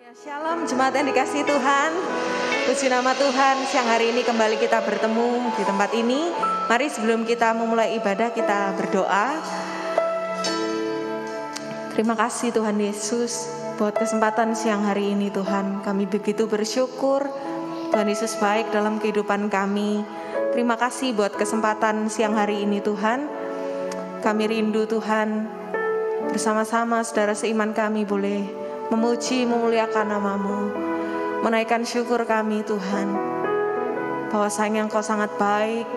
Ya, Shalom jemaat yang dikasihi Tuhan. Puji nama Tuhan, siang hari ini kembali kita bertemu di tempat ini. Mari sebelum kita memulai ibadah kita berdoa. Terima kasih Tuhan Yesus buat kesempatan siang hari ini Tuhan. Kami begitu bersyukur Tuhan Yesus baik dalam kehidupan kami. Terima kasih buat kesempatan siang hari ini Tuhan. Kami rindu Tuhan bersama-sama saudara seiman kami boleh memuji, memuliakan nama-Mu, menaikkan syukur kami Tuhan, bahwasanya Engkau sangat baik,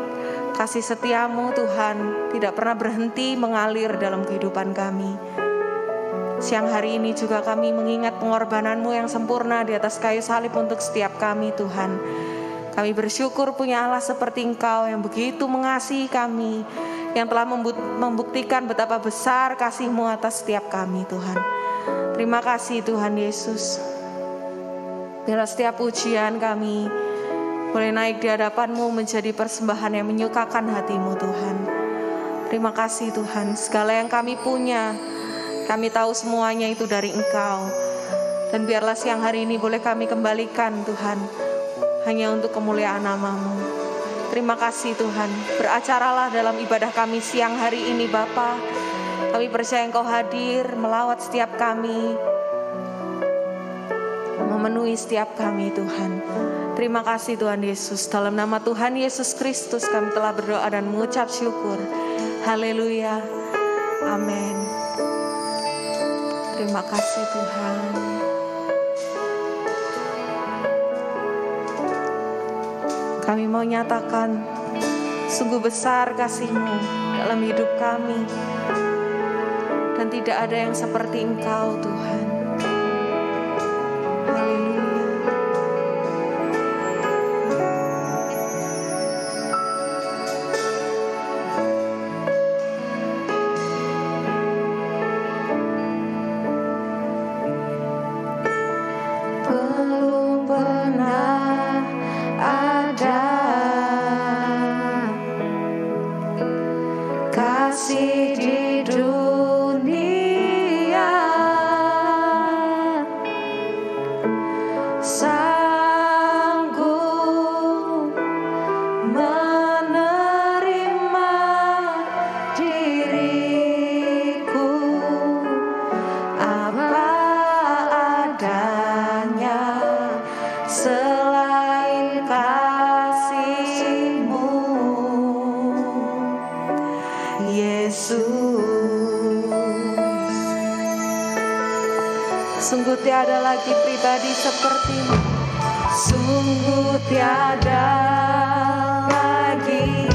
kasih setia-Mu Tuhan tidak pernah berhenti mengalir dalam kehidupan kami. Siang hari ini juga kami mengingat pengorbanan-Mu yang sempurna di atas kayu salib untuk setiap kami Tuhan. Kami bersyukur punya Allah seperti Engkau yang begitu mengasihi kami, yang telah membuktikan betapa besar kasih-Mu atas setiap kami Tuhan. Terima kasih Tuhan Yesus. Biarlah setiap pujian kami boleh naik di hadapan-Mu menjadi persembahan yang menyukakan hati-Mu Tuhan. Terima kasih Tuhan. Segala yang kami punya, kami tahu semuanya itu dari Engkau. Dan biarlah siang hari ini boleh kami kembalikan Tuhan, hanya untuk kemuliaan nama-Mu. Terima kasih Tuhan. Beracaralah dalam ibadah kami siang hari ini Bapa. Kami percaya Engkau hadir melawat setiap kami, memenuhi setiap kami Tuhan. Terima kasih Tuhan Yesus. Dalam nama Tuhan Yesus Kristus kami telah berdoa dan mengucap syukur. Haleluya. Amin. Terima kasih Tuhan. Kami mau nyatakan sungguh besar kasih-Mu dalam hidup kami. Dan tidak ada yang seperti Engkau Tuhan. Haleluya. Belum pernah ada kasih di sungguh tiada lagi pribadi seperti-Mu. Sungguh tiada lagi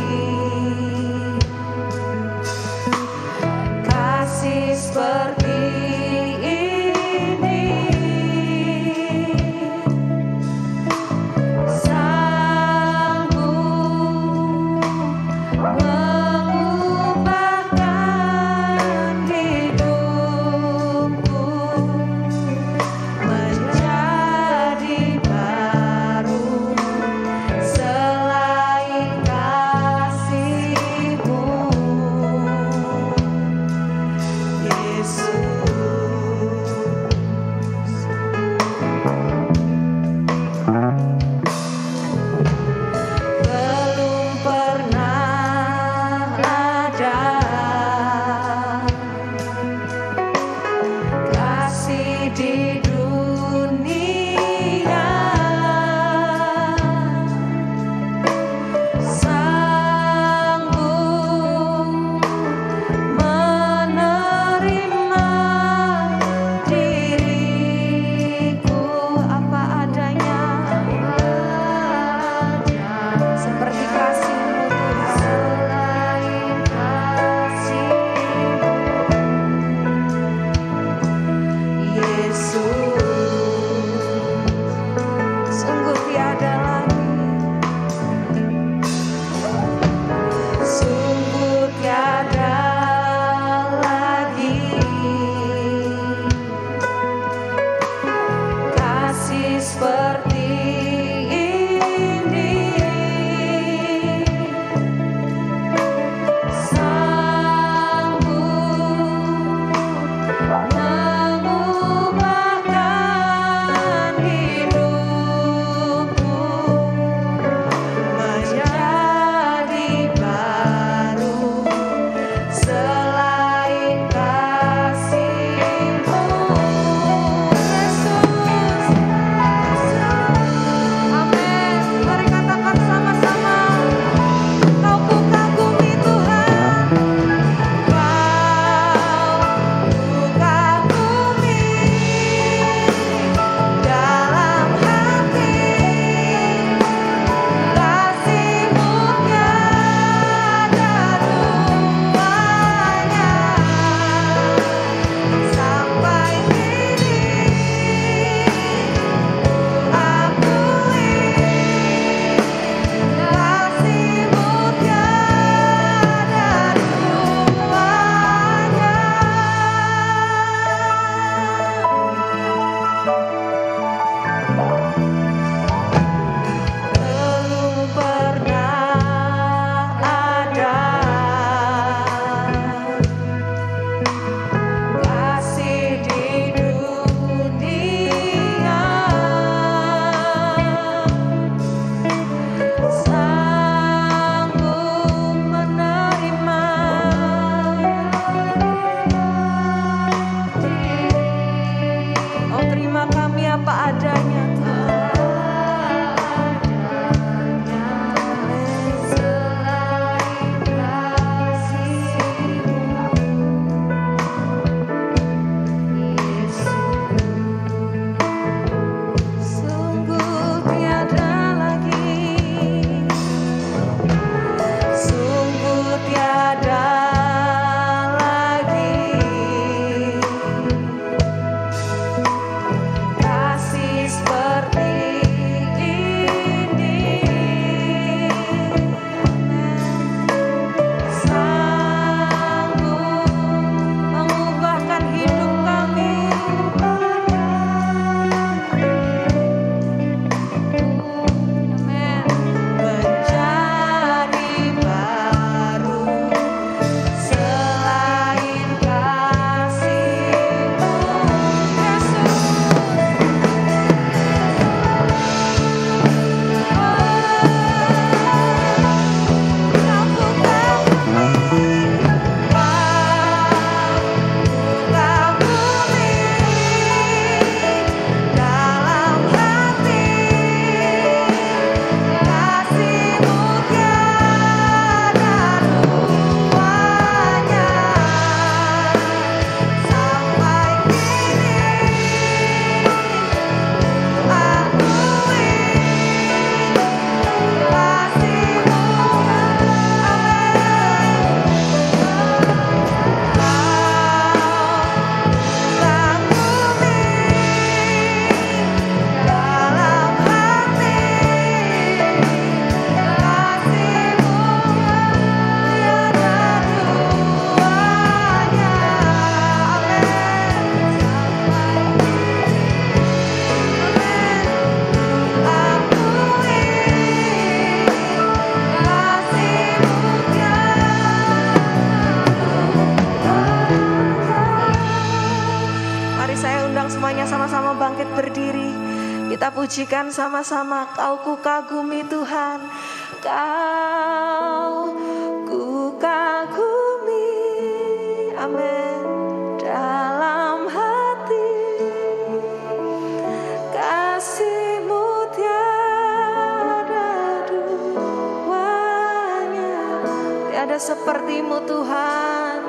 kasih seperti ini. Sanggup mengubahkan hidupku menjadi baru selain kasih-Mu, Yesus. Belum pernah ada kasih di dunia sanggup menerima diriku apa adanya, seperti kasih-Mu selain kasih-Mu, Yesus. Sungguh tiada lagi, sungguh tiada lagi kasih seperti ini. Sanggup mengubah Saya undang semuanya sama-sama bangkit berdiri. Kita pujikan sama-sama. Kau ku kagumi Tuhan, Kau ku kagumi. Amin. Dalam hati kasih-Mu tiada duanya. Tiada seperti-Mu Tuhan.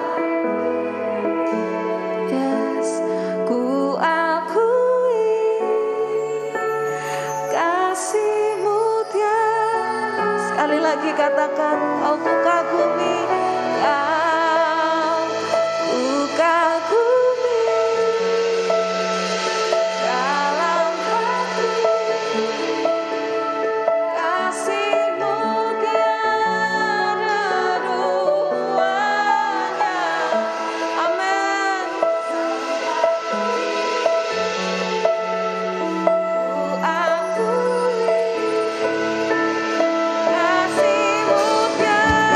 Yes, ku akui kasih-Mu tiada. Sekali lagi katakan, kau ku kagumi, kau ku kagumi. Dalam hati kasih-Mu tiada duanya. Amin. Ku akui kasih-Mu tiada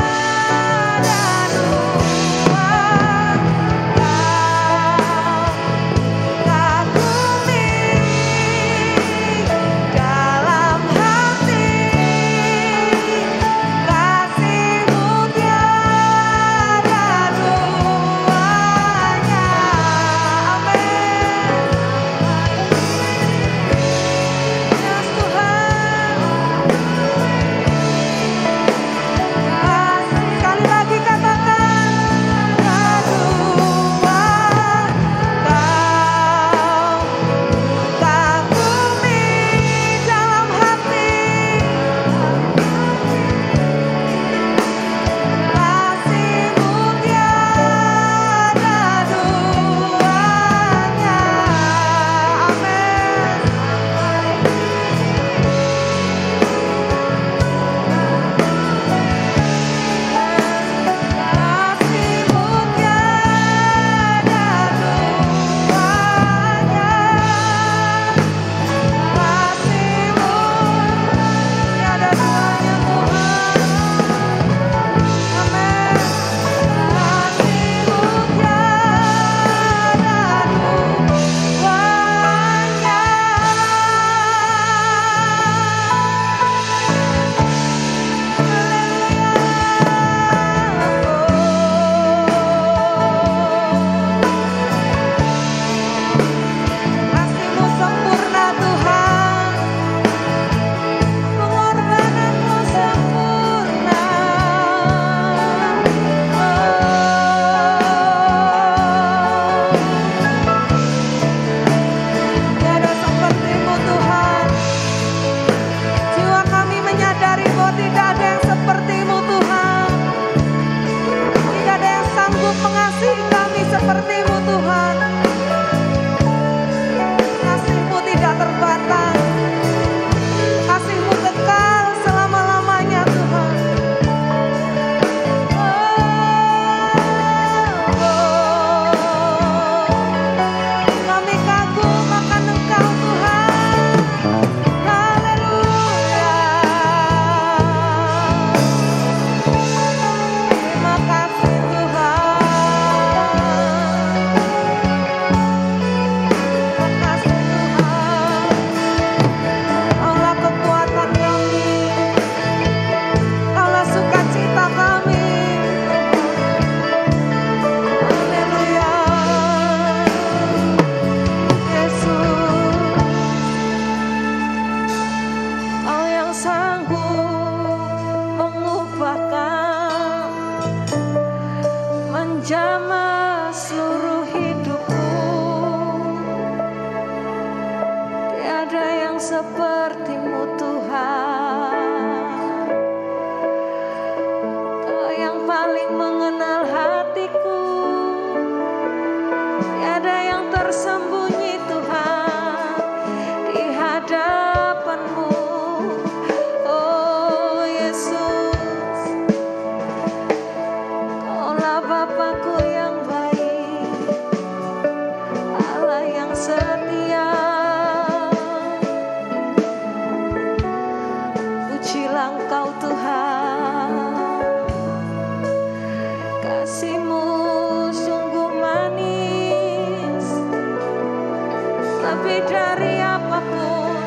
lebih dari apapun.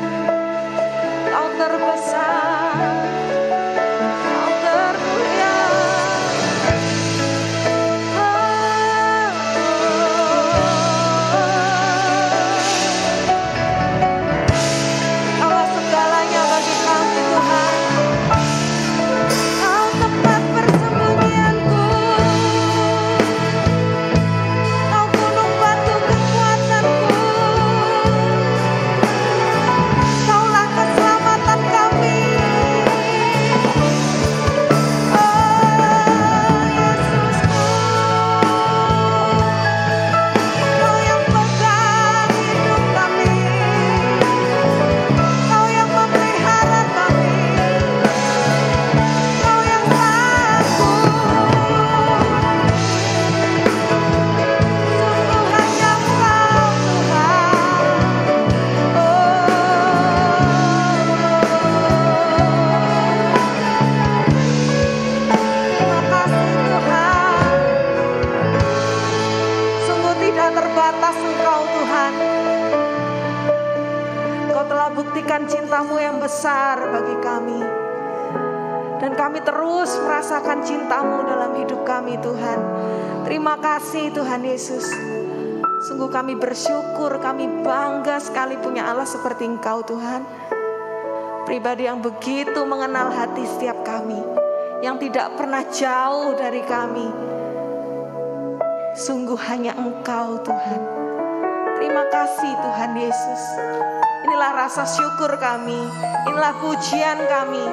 Kau terbesar, Kau termulia. Kau segalanya bagi kami Tuhan. Kau tempat persembunyianku, Kau gunung batu kekuatanku. Kaulah keselamatan kami. Oh Yesusku, Kau yang pegang hidup kami, Kau yang memelihara kami, Kau yang sanggup. Sungguh hanya Engkau Tuhan. Terima kasih Tuhan. Sungguh tidak terbatas Engkau Tuhan. Engkau telah buktikan cinta-Mu yang besar bagi kami. Dan kami terus merasakan cinta-Mu dalam hidup kami Tuhan. Terima kasih Tuhan Yesus. Sungguh kami bersyukur, kami bangga sekali punya Allah seperti Engkau Tuhan. Pribadi yang begitu mengenal hati setiap kami, yang tidak pernah jauh dari kami. Sungguh hanya Engkau Tuhan. Terima kasih Tuhan Yesus. Inilah rasa syukur kami, inilah pujian kami.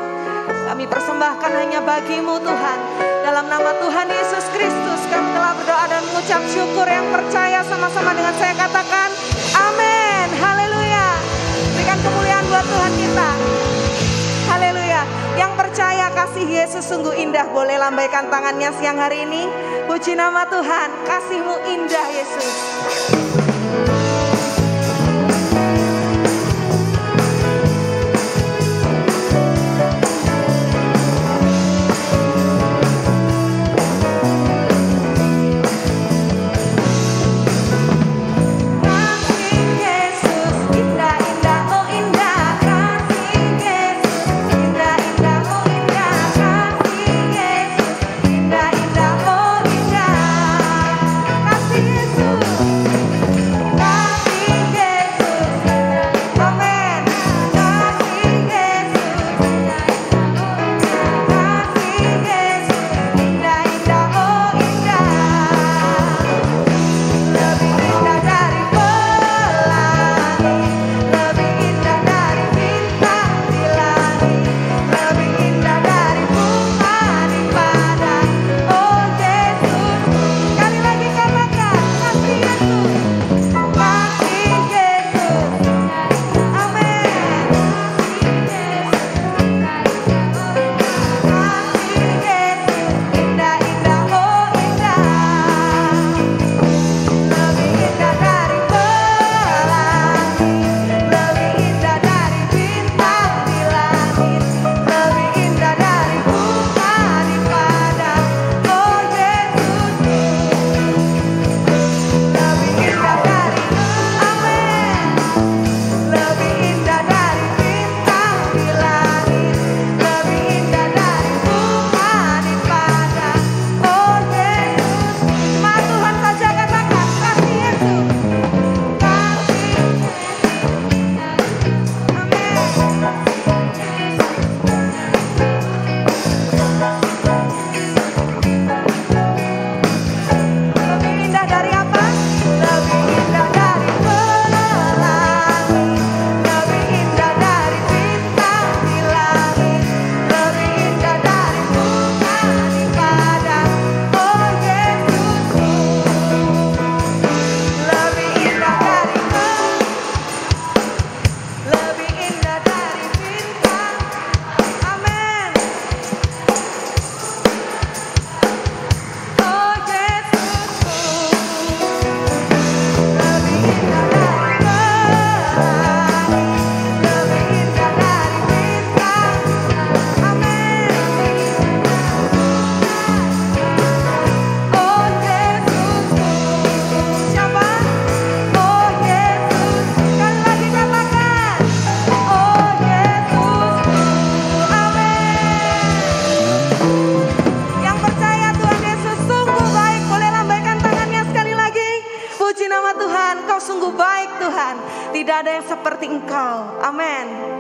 Kami persembahkan hanya bagi-Mu Tuhan. Dalam nama Tuhan Yesus Kristus kami telah berdoa dan mengucap syukur. Yang percaya sama-sama dengan saya katakan amin. Haleluya. Berikan kemuliaan buat Tuhan kita. Haleluya. Yang percaya kasih Yesus sungguh indah, boleh lambaikan tangannya siang hari ini. Puji nama Tuhan, kasih-Mu indah Yesus. Kasih Yesus indah-indah, oh indah. Kasih Yesus indah-indah, oh indah. Kasih Yesus indah-indah, oh indah. Kasih Yesus Tidak ada yang seperti Engkau. Amin.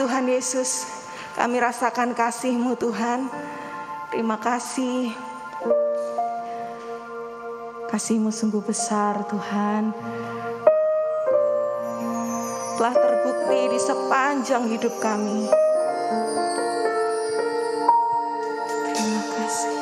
Tuhan Yesus, kami rasakan kasih-Mu Tuhan. Terima kasih. Kasih-Mu sungguh besar Tuhan. Telah terbukti di sepanjang hidup kami. Terima kasih.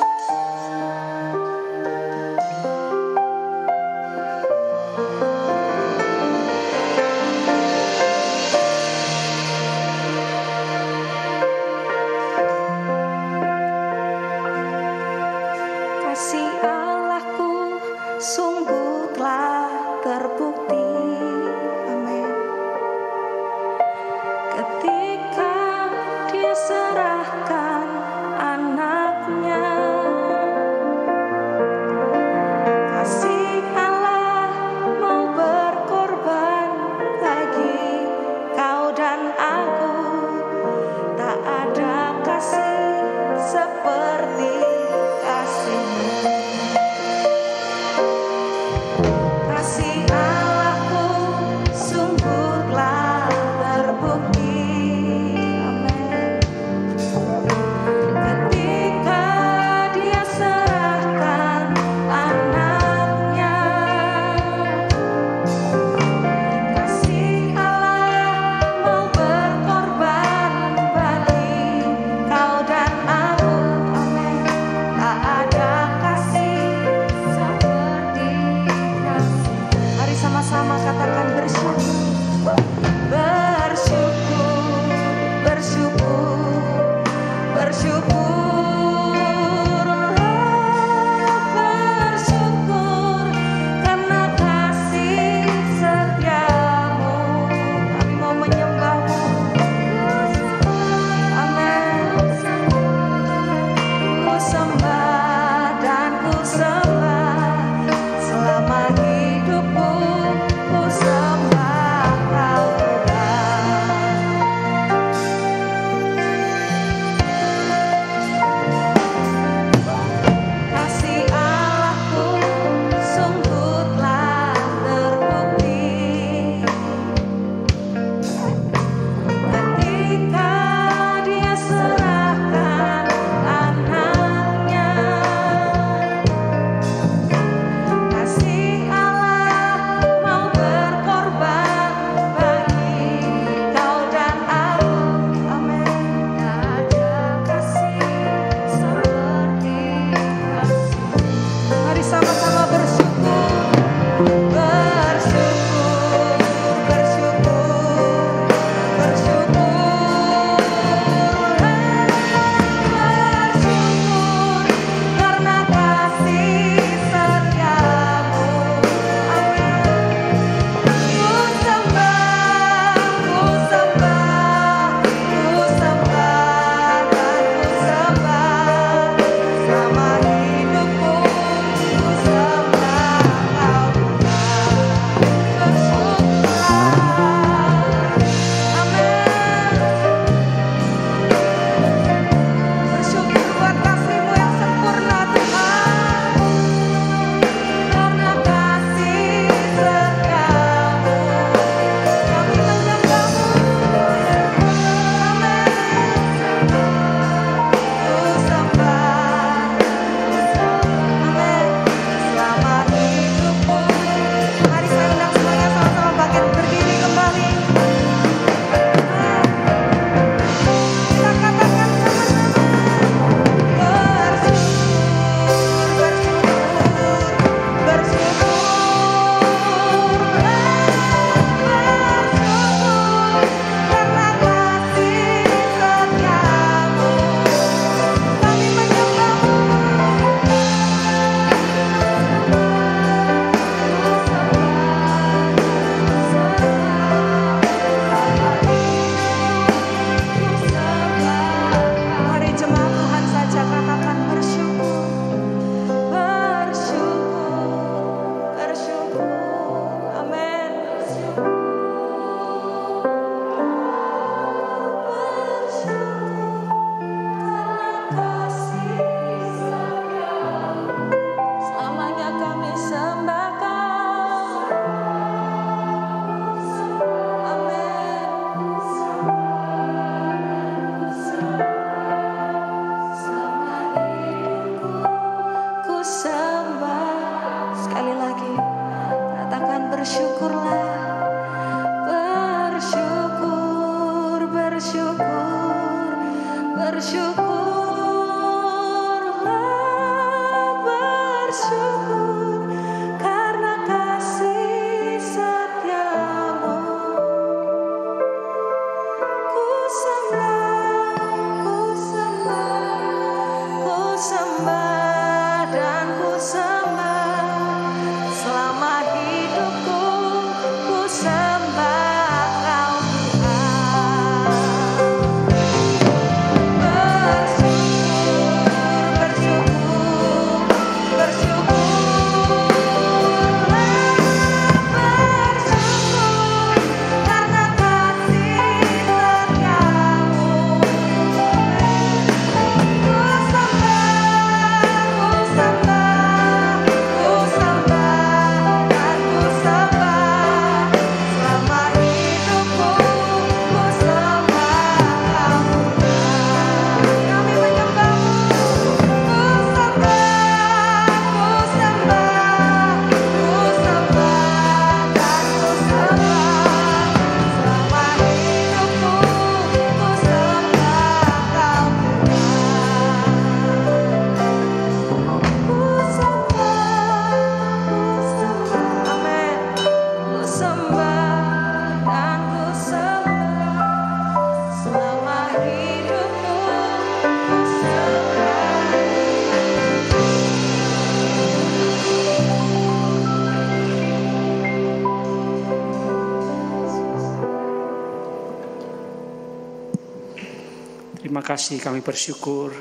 Terima kasih, kami bersyukur,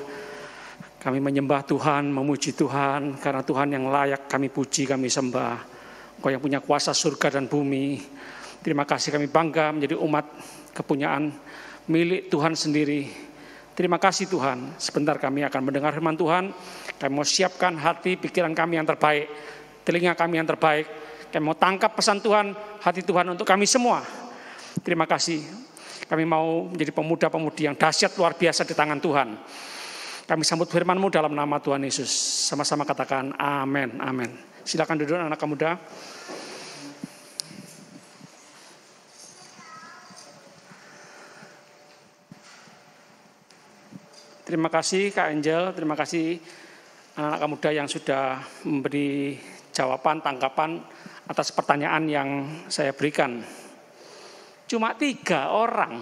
kami menyembah Tuhan, memuji Tuhan, karena Tuhan yang layak kami puji, kami sembah. Engkau yang punya kuasa surga dan bumi. Terima kasih, kami bangga menjadi umat kepunyaan milik Tuhan sendiri. Terima kasih Tuhan, sebentar kami akan mendengar firman Tuhan. Kami mau siapkan hati, pikiran kami yang terbaik, telinga kami yang terbaik. Kami mau tangkap pesan Tuhan, hati Tuhan untuk kami semua. Terima kasih. Kami mau menjadi pemuda-pemudi yang dahsyat luar biasa di tangan Tuhan. Kami sambut firman-Mu dalam nama Tuhan Yesus. Sama-sama katakan amin, amin. Silakan duduk anak muda. Terima kasih Kak Angel, terima kasih anak-anak muda yang sudah memberi jawaban, tanggapan atas pertanyaan yang saya berikan. Cuma 3 orang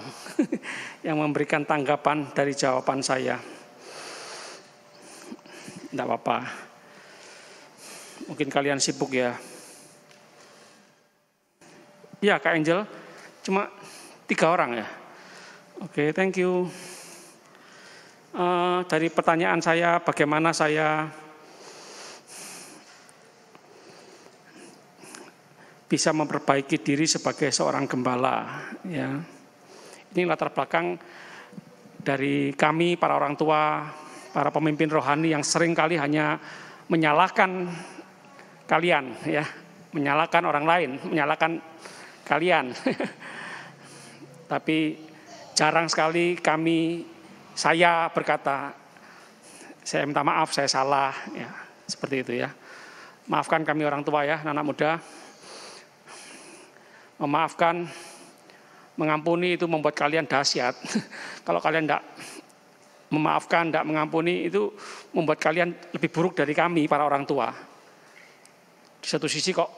yang memberikan tanggapan dari jawaban saya. Tidak apa-apa. Mungkin kalian sibuk ya. Ya Kak Angel, cuma 3 orang ya. Oke, thank you. Dari pertanyaan saya, bagaimana saya bisa memperbaiki diri sebagai seorang gembala, ya. Ini latar belakang dari kami para orang tua, para pemimpin rohani yang sering kali hanya menyalahkan kalian, ya, menyalahkan orang lain, menyalahkan kalian. Tapi jarang sekali saya berkata, saya minta maaf, saya salah, ya, seperti itu ya. Maafkan kami orang tua ya, anak muda. Memaafkan, mengampuni itu membuat kalian dahsyat. Kalau kalian tidak memaafkan, tidak mengampuni, itu membuat kalian lebih buruk dari kami, para orang tua. Di satu sisi kok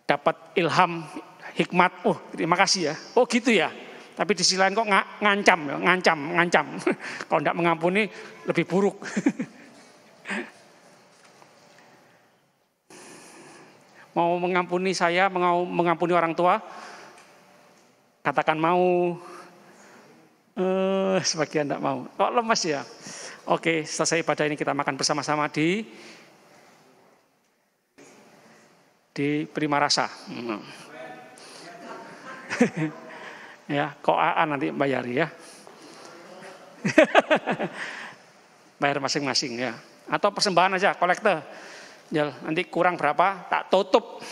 dapat ilham, hikmat, oh terima kasih ya, oh gitu ya. Tapi di sisi lain kok ngancam. Kalau tidak mengampuni, lebih buruk. Mau mengampuni saya, mau mengampuni orang tua, katakan mau, sebagian tidak mau. Kok lemas ya? Oke, selesai ibadah ini kita makan bersama-sama di Prima Rasa. Ya, kok AA nanti bayari ya. Bayar masing-masing ya. Atau persembahan aja, kolekte. Ya, nanti kurang berapa, tak tutup.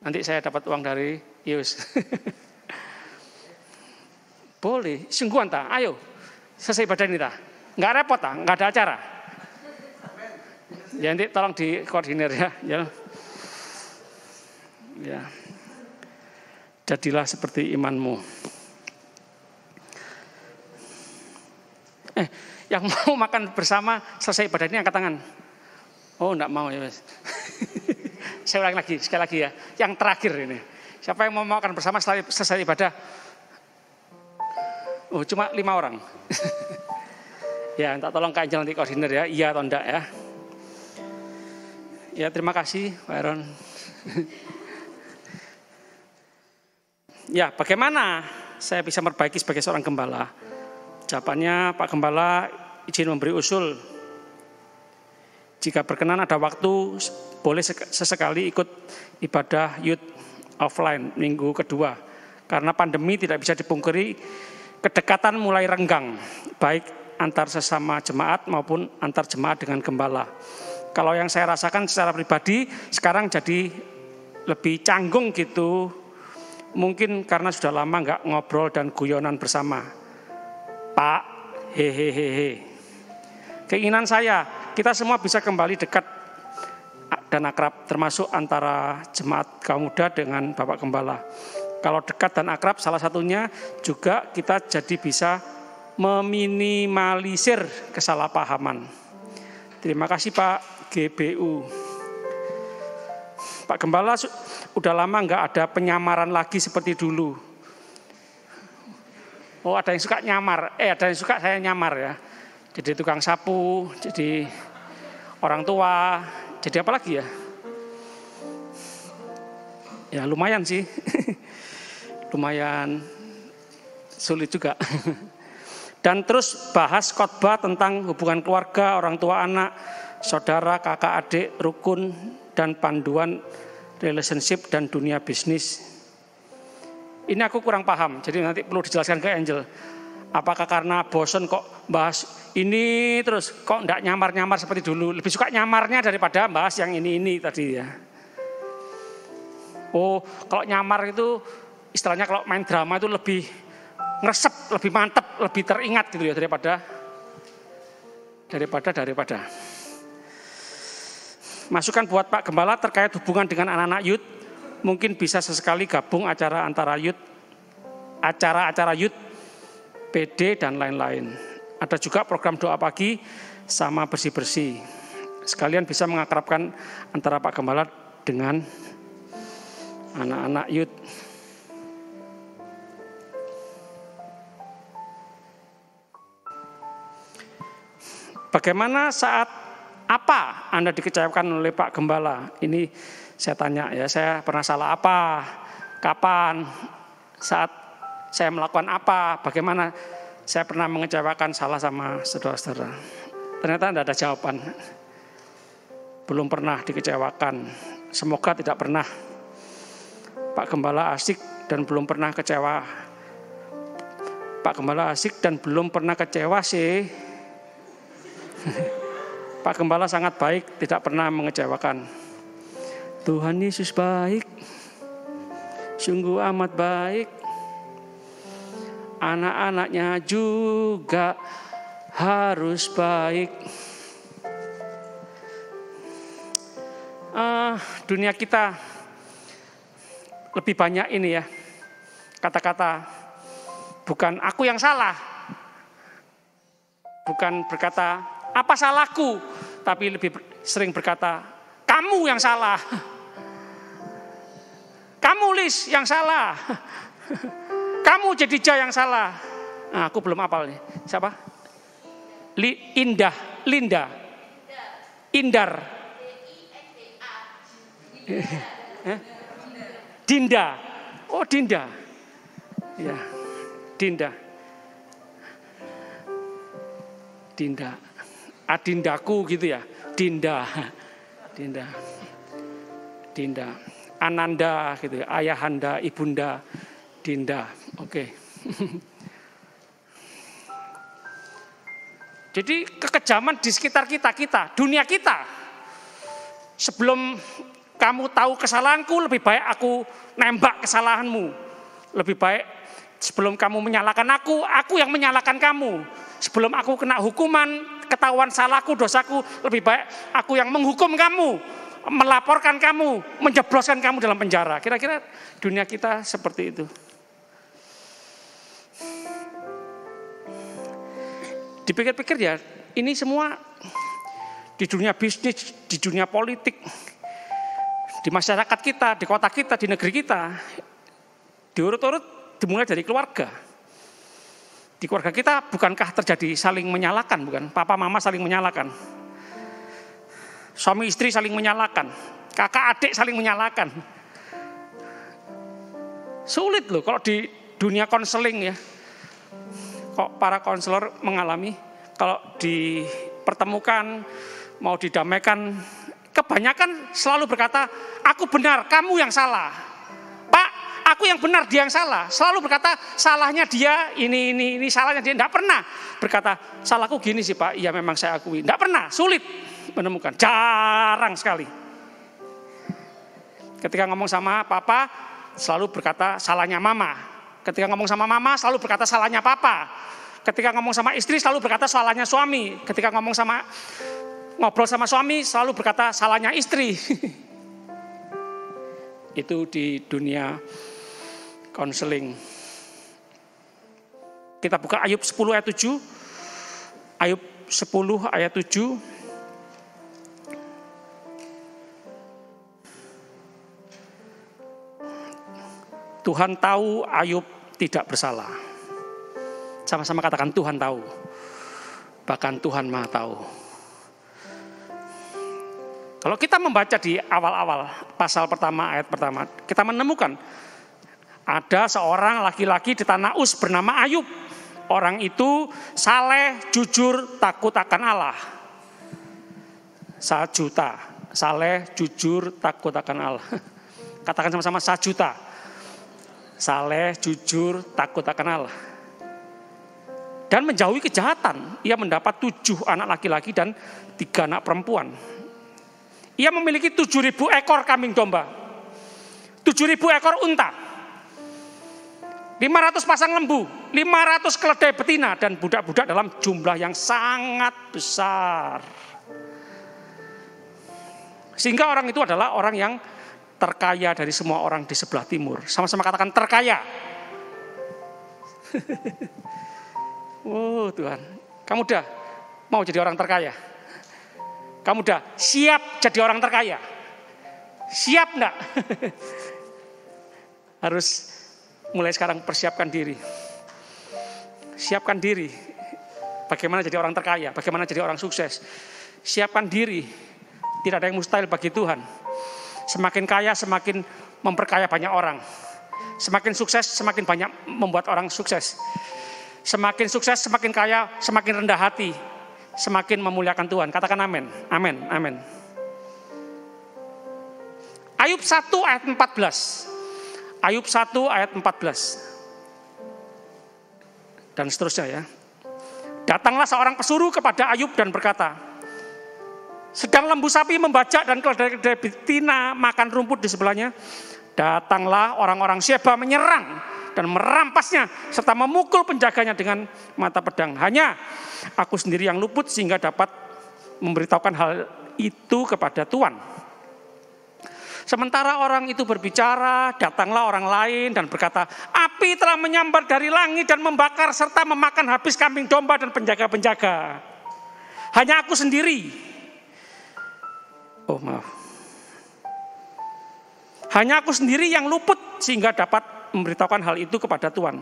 Nanti saya dapat uang dari Yus. Boleh, sungguhan tak? Ayo, selesai ibadah ini tak? Nggak repot tak? Nggak ada acara. Ya nanti tolong dikoordinir ya. Ya. Jadilah seperti imanmu. Yang mau makan bersama selesai ibadah ini angkat tangan. Oh, enggak mau ya, Mas. Saya ulang lagi, sekali lagi ya. Yang terakhir ini. Siapa yang mau makan bersama selesai ibadah? Oh, cuma 5 orang. Ya, minta tolong Kak Angel nanti koordinir ya. Iya atau enggak ya. Ya, terima kasih Pak Aaron. Ya, bagaimana saya bisa memperbaiki sebagai seorang gembala? Jawabannya, Pak Gembala izin memberi usul. Jika berkenan ada waktu, boleh sesekali ikut ibadah youth offline minggu kedua. Karena pandemi tidak bisa dipungkiri, kedekatan mulai renggang, baik antar sesama jemaat maupun antar jemaat dengan gembala. Kalau yang saya rasakan secara pribadi, sekarang jadi lebih canggung gitu. Mungkin karena sudah lama nggak ngobrol dan guyonan bersama. Pak, hehehe. Keinginan saya, kita semua bisa kembali dekat dan akrab, termasuk antara jemaat kaum muda dengan Bapak Gembala. Kalau dekat dan akrab, salah satunya juga kita jadi bisa meminimalisir kesalahpahaman. Terima kasih Pak GBU. Pak Gembala udah lama nggak ada penyamaran lagi seperti dulu. Oh, ada yang suka nyamar, ada yang suka saya nyamar ya. Jadi tukang sapu, jadi orang tua, jadi apa lagi ya? Ya lumayan sih, lumayan sulit juga. Dan terus bahas khotbah tentang hubungan keluarga, orang tua anak, saudara, kakak, adik, rukun, dan panduan relationship dan dunia bisnis. Ini aku kurang paham, jadi nanti perlu dijelaskan ke Angel. Apakah karena bosan kok bahas ini terus, kok enggak nyamar-nyamar seperti dulu. Lebih suka nyamarnya daripada bahas yang ini tadi ya. Oh, kalau nyamar itu istilahnya kalau main drama itu lebih ngeresep, lebih mantep, lebih teringat gitu ya daripada. Masukan buat Pak Gembala terkait hubungan dengan anak-anak youth, mungkin bisa sesekali gabung acara-acara youth, PD dan lain-lain. Ada juga program doa pagi sama bersih-bersih. Sekalian bisa mengakrabkan antara Pak Gembala dengan anak-anak youth. Bagaimana saat apa Anda dikecewakan oleh Pak Gembala? Ini saya tanya ya, saya pernah salah apa? Kapan? Saat saya melakukan apa? Bagaimana saya pernah mengecewakan salah sama saudara-saudara? Ternyata tidak ada jawaban. Belum pernah dikecewakan. Semoga tidak pernah. Pak Gembala asik dan belum pernah kecewa. Pak Gembala asik dan belum pernah kecewa sih. Pak Gembala sangat baik, tidak pernah mengecewakan. Tuhan Yesus baik, sungguh amat baik. Anak-anaknya juga harus baik. Dunia kita lebih banyak ini ya, kata-kata bukan aku yang salah, bukan berkata apa salahku, tapi lebih sering berkata kamu yang salah, kamu Lis yang salah. Kamu Jedija yang salah. Nah, aku belum hafal nih. Siapa? Linda. Indar. Dinda. Oh, Dinda. Ya, Dinda. Adindaku gitu ya. Dinda. Ananda gitu ya. Ayahanda, ibunda. Dinda, oke. Jadi kekejaman di sekitar kita, dunia kita. Sebelum kamu tahu kesalahanku, lebih baik aku nembak kesalahanmu. Lebih baik sebelum kamu menyalahkan aku yang menyalahkan kamu. Sebelum aku kena hukuman, ketahuan salahku, dosaku, lebih baik aku yang menghukum kamu, melaporkan kamu, menjebloskan kamu dalam penjara. Kira-kira dunia kita seperti itu. Dipikir-pikir ya, ini semua di dunia bisnis, di dunia politik, di masyarakat kita, di kota kita, di negeri kita, diurut-urut dimulai dari keluarga. Di keluarga kita bukankah terjadi saling menyalahkan, bukan? Papa mama saling menyalahkan. Suami istri saling menyalahkan. Kakak adik saling menyalahkan. Sulit loh kalau di dunia konseling ya. Kok para konselor mengalami kalau dipertemukan, mau didamaikan, kebanyakan selalu berkata, aku benar, kamu yang salah. Pak, aku yang benar, dia yang salah. Selalu berkata, salahnya dia, ini salahnya dia. Tidak pernah berkata, salahku gini sih Pak, iya memang saya akui. Tidak pernah, sulit menemukan, jarang sekali. Ketika ngomong sama papa, selalu berkata, salahnya mama. Ketika ngomong sama mama, selalu berkata, salahnya papa. Ketika ngomong sama istri, selalu berkata, salahnya suami. Ketika ngobrol sama suami, selalu berkata, salahnya istri. Itu di dunia konseling. Kita buka Ayub 10 ayat 7. Ayub 10 ayat 7. Tuhan tahu Ayub tidak bersalah. Sama-sama katakan Tuhan tahu. Bahkan Tuhan Maha tahu. Kalau kita membaca di awal-awal pasal pertama, ayat pertama, kita menemukan ada seorang laki-laki di tanah Uz bernama Ayub. Orang itu saleh, jujur, takut akan Allah. 1 juta. Saleh, jujur, takut akan Allah. Katakan sama-sama 1 juta. Saleh, jujur, takut akan Allah. Dan menjauhi kejahatan. Ia mendapat 7 anak laki-laki dan 3 anak perempuan. Ia memiliki 7.000 ekor kambing domba. 7.000 ekor unta. 500 pasang lembu. 500 keledai betina. Dan budak-budak dalam jumlah yang sangat besar. Sehingga orang itu adalah orang yang terkaya dari semua orang di sebelah timur. Sama-sama katakan terkaya. Oh Tuhan, kamu udah mau jadi orang terkaya? Kamu udah siap jadi orang terkaya? Siap enggak? Harus mulai sekarang persiapkan diri. Siapkan diri. Bagaimana jadi orang terkaya? Bagaimana jadi orang sukses? Siapkan diri. Tidak ada yang mustahil bagi Tuhan. Semakin kaya, semakin memperkaya banyak orang. Semakin sukses, semakin banyak membuat orang sukses. Semakin sukses, semakin kaya, semakin rendah hati, semakin memuliakan Tuhan. Katakan amin. Amin, amin. Ayub 1 ayat 14. Ayub 1 ayat 14. Dan seterusnya ya. Datanglah seorang pesuruh kepada Ayub dan berkata, sedang lembu sapi membajak dan keledai betina makan rumput di sebelahnya. Datanglah orang-orang Sheba menyerang dan merampasnya serta memukul penjaganya dengan mata pedang. Hanya aku sendiri yang luput sehingga dapat memberitahukan hal itu kepada Tuhan. Sementara orang itu berbicara, datanglah orang lain dan berkata, api telah menyambar dari langit dan membakar serta memakan habis kambing domba dan penjaga-penjaga. Hanya aku sendiri. Oh maaf. Hanya aku sendiri yang luput sehingga dapat memberitahukan hal itu kepada Tuhan.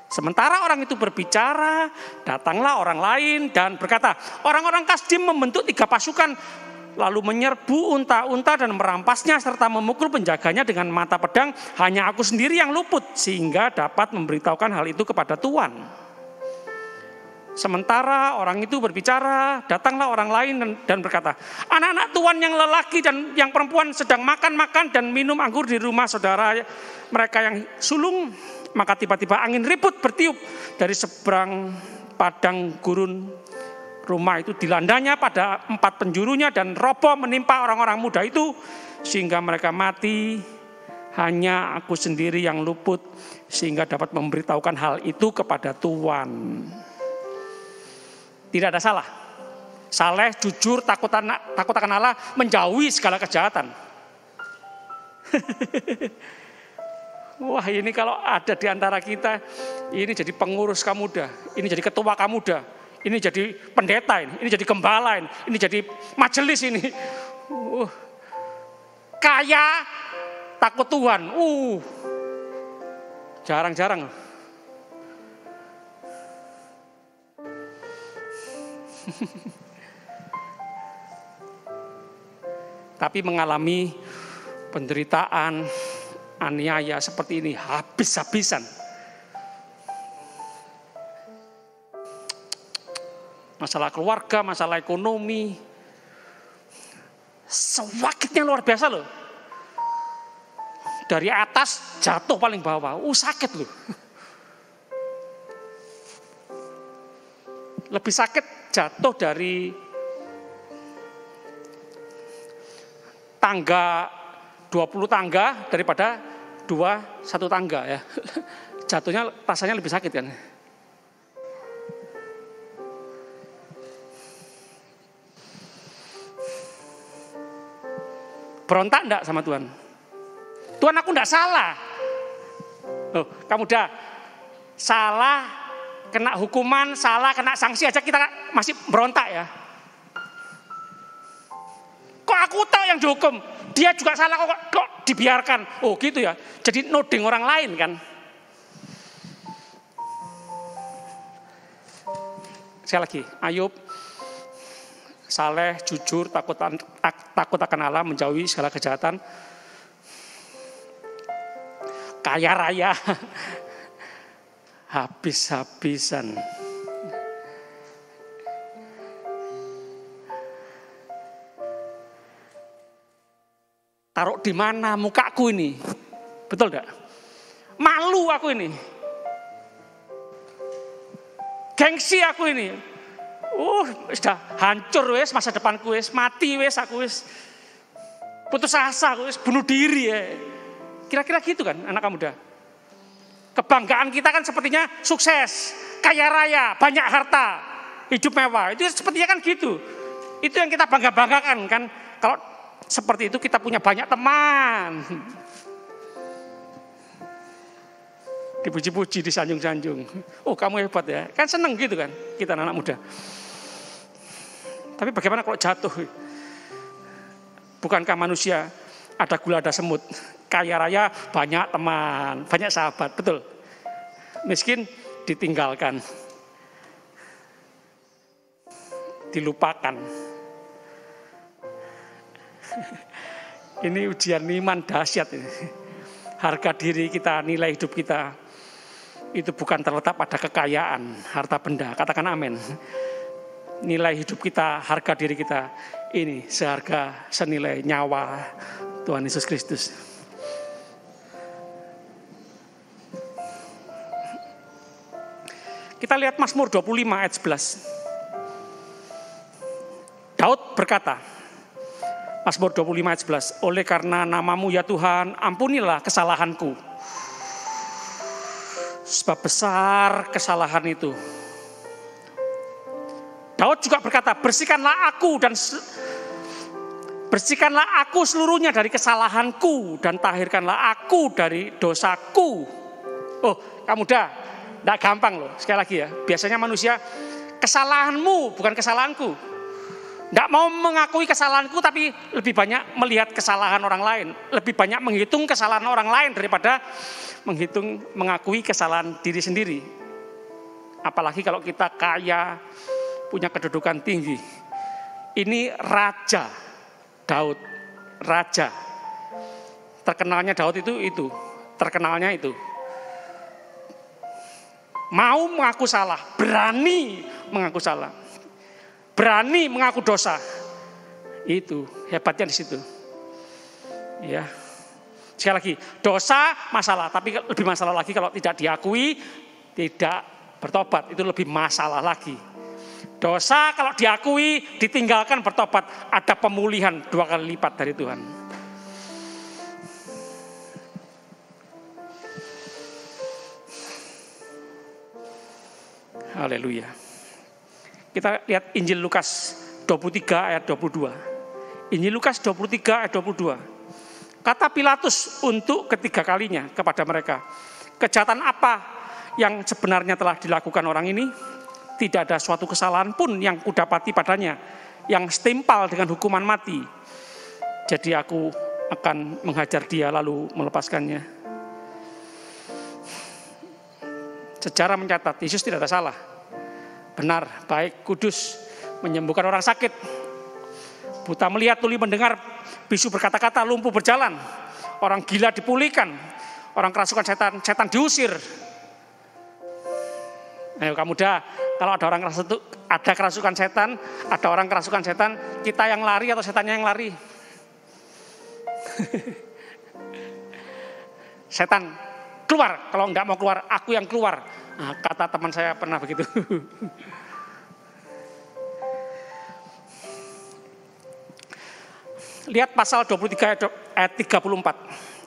Sementara orang itu berbicara, datanglah orang lain dan berkata, orang-orang Kasdim membentuk 3 pasukan, lalu menyerbu unta-unta dan merampasnya serta memukul penjaganya dengan mata pedang. Hanya aku sendiri yang luput sehingga dapat memberitahukan hal itu kepada Tuhan. Sementara orang itu berbicara, datanglah orang lain dan berkata, anak-anak Tuhan yang lelaki dan yang perempuan sedang makan-makan dan minum anggur di rumah saudara mereka yang sulung. Maka tiba-tiba angin ribut bertiup dari seberang padang gurun Rumah itu dilandanya pada 4 penjurunya dan roboh menimpa orang-orang muda itu sehingga mereka mati. Hanya aku sendiri yang luput sehingga dapat memberitahukan hal itu kepada Tuhan. Tidak ada salah. Saleh, jujur, takut akan Allah, menjauhi segala kejahatan. Wah, ini kalau ada di antara kita, ini jadi pengurus Kamuda, ini jadi ketua Kamuda, ini jadi pendeta, ini jadi gembala, ini jadi majelis ini. Kaya, takut Tuhan. Jarang-jarang. Tapi mengalami penderitaan, aniaya seperti ini habis-habisan. Masalah keluarga, masalah ekonomi, sakitnya luar biasa loh. Dari atas jatuh paling bawah, sakit loh. Lebih sakit jatuh dari tangga 20 tangga daripada 1 tangga ya. Jatuhnya rasanya lebih sakit kan. Berontak enggak sama Tuhan? Tuhan, aku enggak salah. Kamu udah salah, kena hukuman, salah, kena sanksi aja kita masih berontak ya. Kok aku tahu yang dihukum? Dia juga salah kok dibiarkan. Gitu ya. Jadi noding orang lain kan. Sekali lagi, Ayub saleh, jujur, takut akan Allah, menjauhi segala kejahatan. Kaya raya, habis-habisan. Taruh di mana mukaku ini? Betul enggak? Malu aku ini. Gengsi aku ini. Sudah hancur wes masa depanku wes, mati wes aku wes. Putus asa aku wes, bunuh diri ya. Kira-kira gitu kan anak muda. Kebanggaan kita kan sepertinya sukses, kaya raya, banyak harta, hidup mewah. Itu sepertinya kan gitu. Itu yang kita bangga-banggakan kan. Kalau seperti itu kita punya banyak teman. Dipuji-puji, disanjung-sanjung. Kamu hebat ya. Kan seneng gitu kan kita anak muda. Tapi bagaimana kalau jatuh? Bukankah manusia ada gula ada semut? Kaya raya banyak teman, banyak sahabat, betul. Miskin ditinggalkan. Dilupakan. Ini ujian iman dahsyat ini. Harga diri kita, nilai hidup kita itu bukan terletak pada kekayaan, harta benda. Katakan amin. Nilai hidup kita, harga diri kita ini seharga senilai nyawa Tuhan Yesus Kristus. Kita lihat Mazmur 25 ayat 11. Daud berkata, Mazmur 25 ayat 11, oleh karena namamu ya Tuhan, ampunilah kesalahanku. Sebab besar kesalahan itu. Daud juga berkata, bersihkanlah aku seluruhnya dari kesalahanku dan tahirkanlah aku dari dosaku. Kamu tidak gampang loh, sekali lagi ya. Biasanya manusia, kesalahanmu bukan kesalahanku. Tidak mau mengakui kesalahanku, tapi lebih banyak melihat kesalahan orang lain. Lebih banyak menghitung kesalahan orang lain daripada mengakui kesalahan diri sendiri. Apalagi kalau kita kaya, punya kedudukan tinggi. Ini Raja Daud, Raja. Terkenalnya Daud itu. Terkenalnya itu. Mau mengaku salah, berani mengaku salah. Berani mengaku dosa. Itu hebatnya di situ. Ya. Sekali lagi, dosa masalah, tapi lebih masalah lagi kalau tidak diakui, tidak bertobat, itu lebih masalah lagi. Dosa kalau diakui, ditinggalkan, bertobat, ada pemulihan 2 kali lipat dari Tuhan. Haleluya. Kita lihat Injil Lukas 23 ayat 22. Injil Lukas 23 ayat 22. Kata Pilatus untuk ketiga kalinya kepada mereka, kejahatan apa yang sebenarnya telah dilakukan orang ini? Tidak ada suatu kesalahan pun yang kudapati padanya yang setimpal dengan hukuman mati. Jadi aku akan menghajar dia lalu melepaskannya. Sejarah mencatat Yesus tidak ada salah. Benar, baik, kudus, menyembuhkan orang sakit, buta melihat, tuli mendengar, bisu berkata-kata, lumpuh berjalan, orang gila dipulihkan, orang kerasukan setan diusir. Ayo kamu dah, kalau ada kerasukan setan, ada orang kerasukan setan, kita yang lari atau setannya yang lari? Setan keluar, kalau enggak mau keluar, aku yang keluar. Nah, kata teman saya pernah begitu. Lihat pasal 23 ayat 34.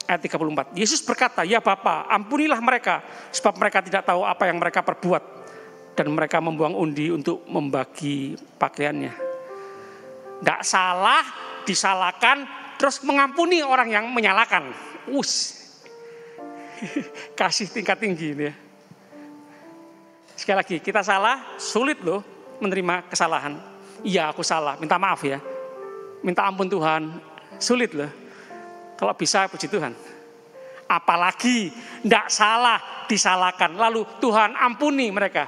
Ayat 34. Yesus berkata, "Ya Bapa, ampunilah mereka, sebab mereka tidak tahu apa yang mereka perbuat." Dan mereka membuang undi untuk membagi pakaiannya. Tidak salah, disalahkan, terus mengampuni orang yang menyalahkan. Kasih tingkat tinggi ini ya. Sekali lagi, kita salah, sulit loh menerima kesalahan. Iya, aku salah, minta maaf ya. Minta ampun Tuhan, sulit loh. Kalau bisa, puji Tuhan. Apalagi tidak salah, disalahkan. Lalu Tuhan ampuni mereka.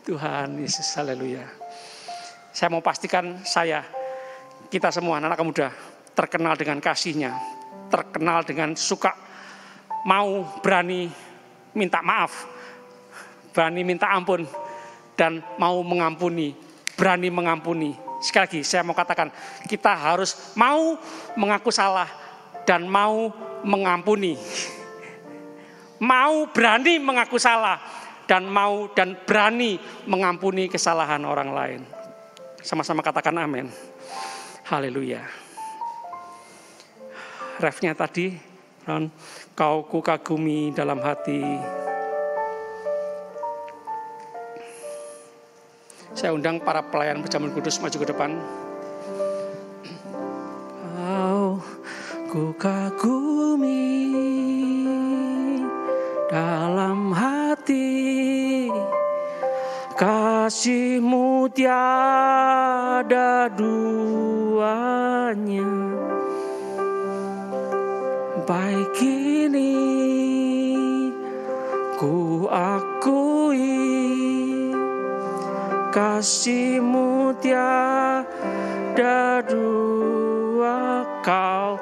Tuhan Yesus, haleluya. Saya mau pastikan kita semua anak muda terkenal dengan kasih-Nya, terkenal dengan suka mau berani minta maaf, berani minta ampun, dan mau mengampuni, berani mengampuni. Sekali lagi saya mau katakan, kita harus mau mengaku salah dan mau mengampuni. Mau berani mengaku salah dan mau dan berani mengampuni kesalahan orang lain. Sama-sama katakan amin. Haleluya. Refnya tadi, kau kukagumi dalam hati. Saya undang para pelayan Perjamuan Kudus maju ke depan. Kau kukagumi dalam hati, kasih-Mu tiada duanya. Baik ini ku akui, kasih-Mu tiada dua. Kau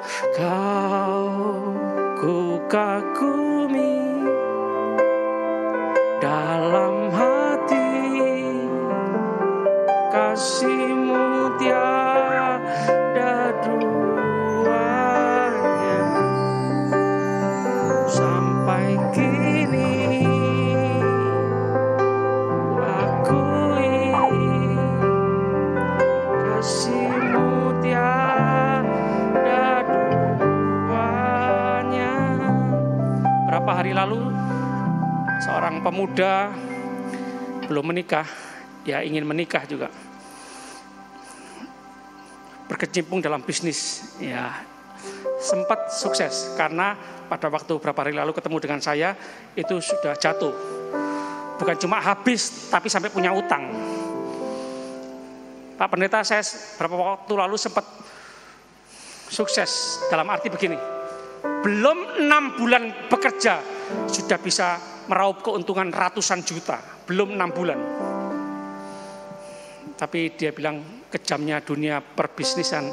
ku kagumi dalam hati, kasih-Mu tiada duanya. Sampai kini akui, kasih-Mu tiada duanya. Berapa hari lalu seorang pemuda belum menikah, ya ingin menikah juga, berkecimpung dalam bisnis, ya sempat sukses karena pada waktu beberapa hari lalu ketemu dengan saya itu sudah jatuh, bukan cuma habis tapi sampai punya utang. Pak Pendeta, saya beberapa waktu lalu sempat sukses dalam arti begini, belum 6 bulan bekerja sudah bisa meraup keuntungan ratusan juta, belum 6 bulan. Tapi dia bilang kejamnya dunia perbisnisan,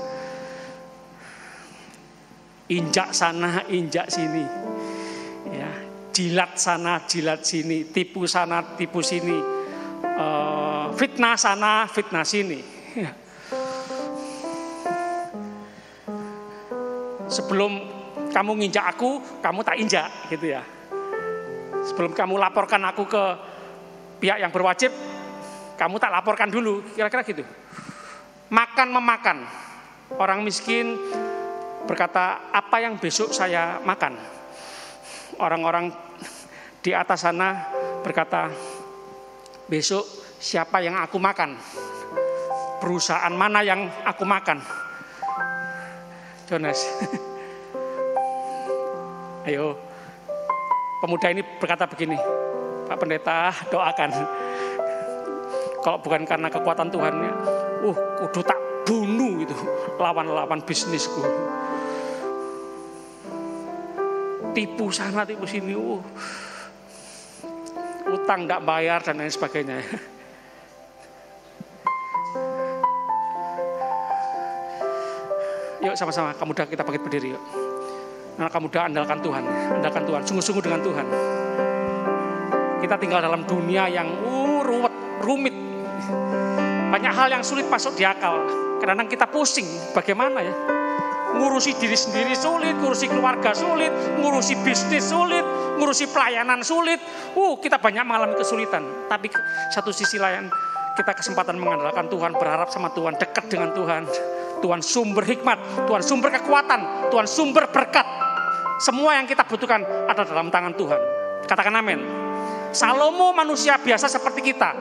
injak sana, injak sini, ya, jilat sana, jilat sini, tipu sana, tipu sini, fitnah sana, fitnah sini. Ya. Sebelum kamu nginjak aku, kamu tak injak, gitu ya. Sebelum kamu laporkan aku ke pihak yang berwajib, kamu tak laporkan dulu, kira-kira gitu. Makan memakan. Orang miskin berkata, apa yang besok saya makan? Orang-orang di atas sana berkata, besok siapa yang aku makan? Perusahaan mana yang aku makan? Jonas. Ayo. Pemuda ini berkata begini, Pak Pendeta, doakan. Kalau bukan karena kekuatan Tuhannya, kudu tak bunuh itu lawan-lawan bisnisku. Tipu sana, tipu sini, utang tidak bayar dan lain sebagainya. Yuk sama-sama, kamu muda kita bangkit berdiri yuk. Nah, kamu muda andalkan Tuhan, sungguh-sungguh dengan Tuhan. Kita tinggal dalam dunia yang rumit. Banyak hal yang sulit masuk di akal. Kadang-kadang kita pusing, bagaimana ya? Ngurusi diri sendiri sulit, ngurusi keluarga sulit, ngurusi bisnis sulit, ngurusi pelayanan sulit. Kita banyak mengalami kesulitan. Tapi satu sisi lain, kita kesempatan mengandalkan Tuhan, berharap sama Tuhan, dekat dengan Tuhan. Tuhan sumber hikmat, Tuhan sumber kekuatan, Tuhan sumber berkat. Semua yang kita butuhkan ada dalam tangan Tuhan. Katakan amin. Salomo manusia biasa seperti kita.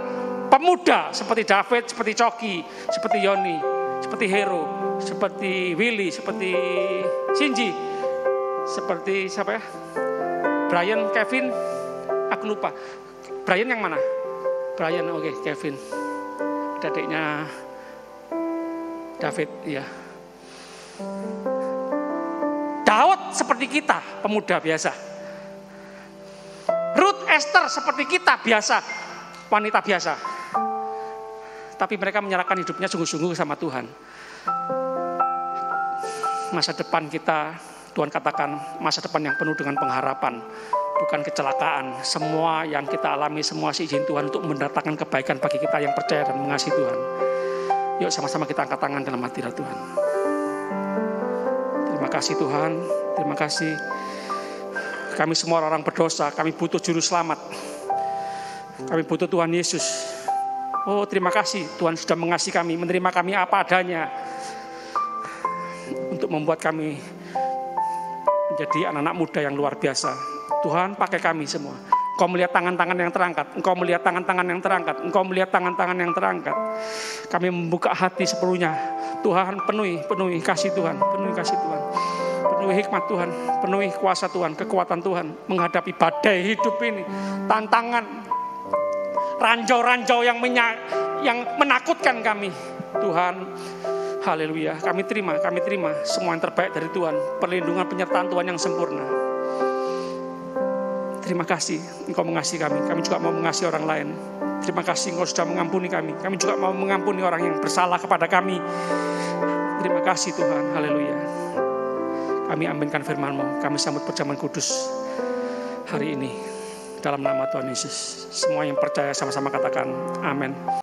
Pemuda seperti David, seperti Coki, seperti Yoni, seperti Hero, seperti Willy, seperti Shinji, seperti siapa ya? Brian, Kevin, aku lupa. Brian yang mana? Brian, oke, Kevin. Adiknya David, ya. Daud seperti kita, pemuda biasa. Ruth, Esther seperti kita biasa, wanita biasa. Tapi mereka menyerahkan hidupnya sungguh-sungguh sama Tuhan. Masa depan kita, Tuhan katakan, masa depan yang penuh dengan pengharapan, bukan kecelakaan. Semua yang kita alami, semua izin Tuhan untuk mendatangkan kebaikan bagi kita yang percaya dan mengasihi Tuhan. Yuk sama-sama kita angkat tangan dalam hadirat Tuhan. Terima kasih Tuhan, terima kasih. Kami semua orang berdosa, kami butuh juru selamat. Kami butuh Tuhan Yesus. Terima kasih Tuhan sudah mengasihi kami, menerima kami apa adanya. Untuk membuat kami menjadi anak-anak muda yang luar biasa. Tuhan pakai kami semua. Engkau melihat tangan-tangan yang terangkat. Engkau melihat tangan-tangan yang terangkat. Engkau melihat tangan-tangan yang terangkat. Kami membuka hati sepenuhnya. Tuhan penuhi kasih Tuhan. Penuhi kasih Tuhan. Penuhi hikmat Tuhan. Penuhi kuasa Tuhan. Kekuatan Tuhan. Menghadapi badai hidup ini. Tantangan. Ranjau-ranjau yang menakutkan kami. Tuhan. Haleluya. Kami terima semua yang terbaik dari Tuhan. Perlindungan penyertaan Tuhan yang sempurna. Terima kasih Engkau mengasihi kami. Kami juga mau mengasihi orang lain. Terima kasih Engkau sudah mengampuni kami. Kami juga mau mengampuni orang yang bersalah kepada kami. Terima kasih Tuhan. Haleluya. Kami aminkan firman-Mu. Kami sambut perjamuan kudus hari ini. Dalam nama Tuhan Yesus. Semua yang percaya sama-sama katakan amin.